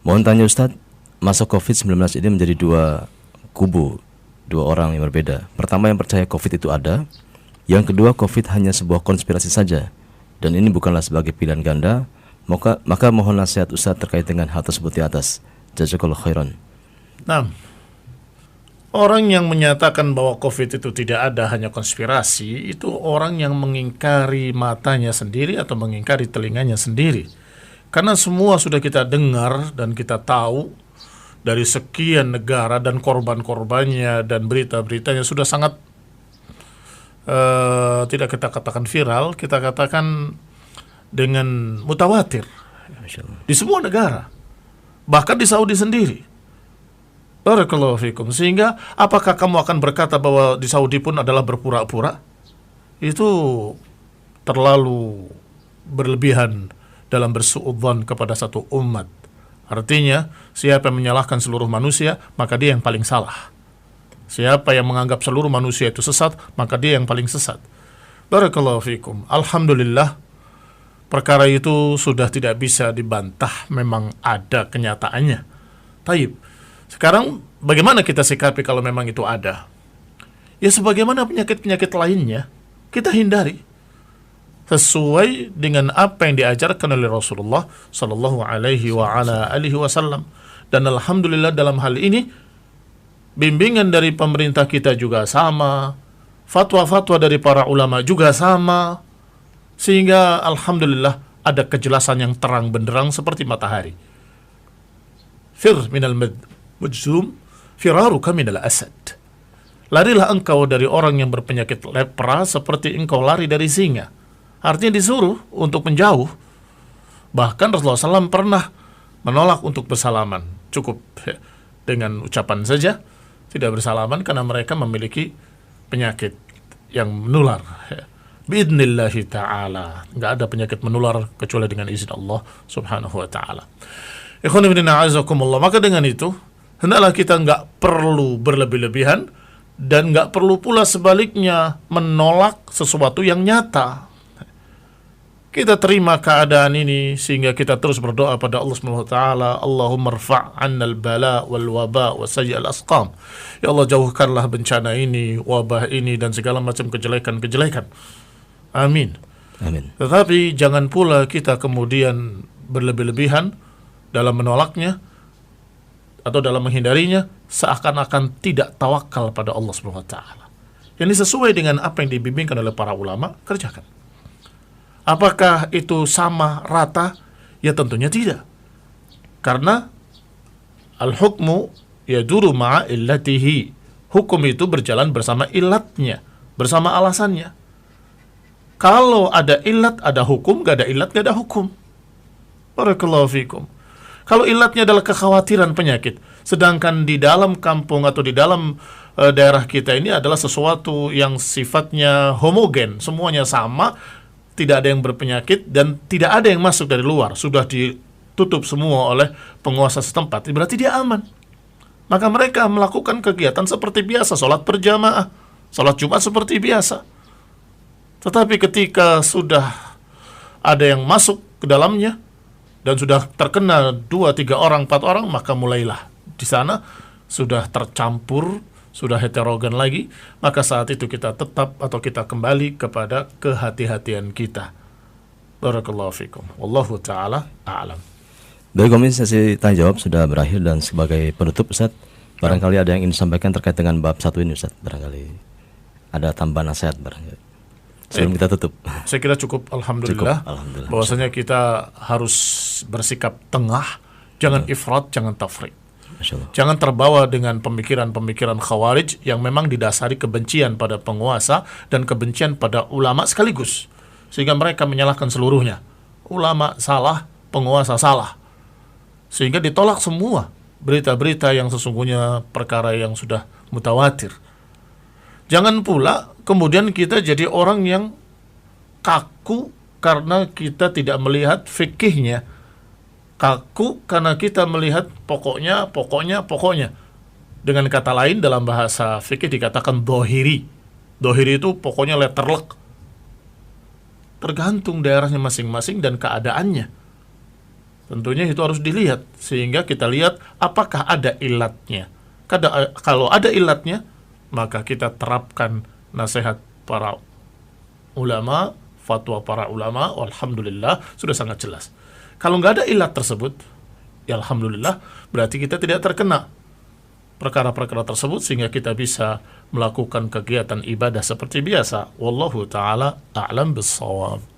Mohon tanya Ustadz, masa COVID-19 ini menjadi dua kubu, dua orang yang berbeda. Pertama yang percaya COVID itu ada, yang kedua COVID hanya sebuah konspirasi saja, dan ini bukanlah sebagai pilihan ganda. Maka mohon nasihat Ustadz terkait dengan hal tersebut di atas. Jazakallahu khairan. Nah, orang yang menyatakan bahwa COVID itu tidak ada, hanya konspirasi, itu orang yang mengingkari matanya sendiri atau mengingkari telinganya sendiri. Karena semua sudah kita dengar dan kita tahu dari sekian negara dan korban-korbannya dan berita-beritanya sudah sangat tidak kita katakan viral, kita katakan dengan mutawatir di semua negara, bahkan di Saudi sendiri. Barakallahu fikum. Sehingga apakah kamu akan berkata bahwa di Saudi pun adalah berpura-pura? Itu terlalu berlebihan dalam bersuudzon kepada satu umat. Artinya, siapa yang menyalahkan seluruh manusia, maka dia yang paling salah. Siapa yang menganggap seluruh manusia itu sesat, maka dia yang paling sesat. Barakallahu fikum. Alhamdulillah, perkara itu sudah tidak bisa dibantah, memang ada kenyataannya. Taib. Sekarang bagaimana kita sikapi kalau memang itu ada? Ya sebagaimana penyakit-penyakit lainnya, kita hindari sesuai dengan apa yang diajarkan oleh Rasulullah sallallahu alaihi wa ala alihi wasallam. Dan alhamdulillah dalam hal ini bimbingan dari pemerintah kita juga sama, fatwa-fatwa dari para ulama juga sama, sehingga alhamdulillah ada kejelasan yang terang benderang seperti matahari. Fir minal mujzum firaruka minal asad. Larilah engkau dari orang yang berpenyakit lepra seperti engkau lari dari singa. Artinya disuruh untuk menjauh. Bahkan Rasulullah SAW pernah menolak untuk bersalaman. Cukup dengan ucapan saja, tidak bersalaman karena mereka memiliki penyakit yang menular. Biidnillahi ta'ala. Nggak ada penyakit menular kecuali dengan izin Allah subhanahu wa ta'ala. Ikhwan fillah a'azakumullah. Maka dengan itu, hendaklah kita nggak perlu berlebih-lebihan dan nggak perlu pula sebaliknya menolak sesuatu yang nyata. Kita terima keadaan ini sehingga kita terus berdoa pada Allah Subhanahu wa taala, Allahumma rfa' 'annal bala wal waba wa sayyi'al asqam. Ya Allah, jauhkanlah bencana ini, wabah ini dan segala macam kejelekan-kejelekan. Amin. Amin. Tetapi jangan pula kita kemudian berlebih-lebihan dalam menolaknya atau dalam menghindarinya seakan-akan tidak tawakal pada Allah Subhanahu wa taala. Ini sesuai dengan apa yang dibimbingkan oleh para ulama, kerjakan. Apakah itu sama rata? Ya tentunya tidak. Karena al-hukmu yaduru ma'a illatihi. Hukum itu berjalan bersama ilatnya, bersama alasannya. Kalau ada ilat, ada hukum. Gak ada ilat, gak ada hukum. Barakallahu fikum. Kalau ilatnya adalah kekhawatiran penyakit, sedangkan di dalam kampung atau di dalam daerah kita ini adalah sesuatu yang sifatnya homogen, semuanya sama, tidak ada yang berpenyakit dan tidak ada yang masuk dari luar, sudah ditutup semua oleh penguasa setempat, berarti dia aman. Maka mereka melakukan kegiatan seperti biasa, sholat berjamaah, sholat Jumat seperti biasa. Tetapi ketika sudah ada yang masuk ke dalamnya dan sudah terkena 2, 3 orang, 4 orang, maka mulailah di sana sudah tercampur, sudah heterogen lagi, maka saat itu kita tetap atau kita kembali kepada kehati-hatian kita. Barakallahu fikum. Wallahu ta'ala a'lam. Baik, sesi tanya jawab sudah berakhir dan sebagai penutup Ustaz, barangkali ada yang ingin disampaikan terkait dengan bab 1 ini Ustaz, barangkali ada tambahan nasihat barangkali sebelum kita tutup. Saya kira cukup, alhamdulillah. Alhamdulillah. Bahwasanya kita harus bersikap tengah, jangan ifrat, jangan tafrit. Jangan terbawa dengan pemikiran-pemikiran khawarij yang memang didasari kebencian pada penguasa dan kebencian pada ulama sekaligus, sehingga mereka menyalahkan seluruhnya. Ulama salah, penguasa salah, sehingga ditolak semua berita-berita yang sesungguhnya perkara yang sudah mutawatir. Jangan pula kemudian kita jadi orang yang kaku karena kita tidak melihat fikihnya, kaku karena kita melihat pokoknya. Dengan kata lain dalam bahasa fikih dikatakan dohiri. Dohiri itu pokoknya Tentunya itu harus dilihat, sehingga kita lihat apakah ada ilatnya. Kalau ada ilatnya, maka kita terapkan nasihat para ulama, fatwa para ulama, alhamdulillah sudah sangat jelas. Kalau nggak ada ilat tersebut, ya alhamdulillah, berarti kita tidak terkena perkara-perkara tersebut, sehingga kita bisa melakukan kegiatan ibadah seperti biasa. Wallahu ta'ala a'lam bis-shawab.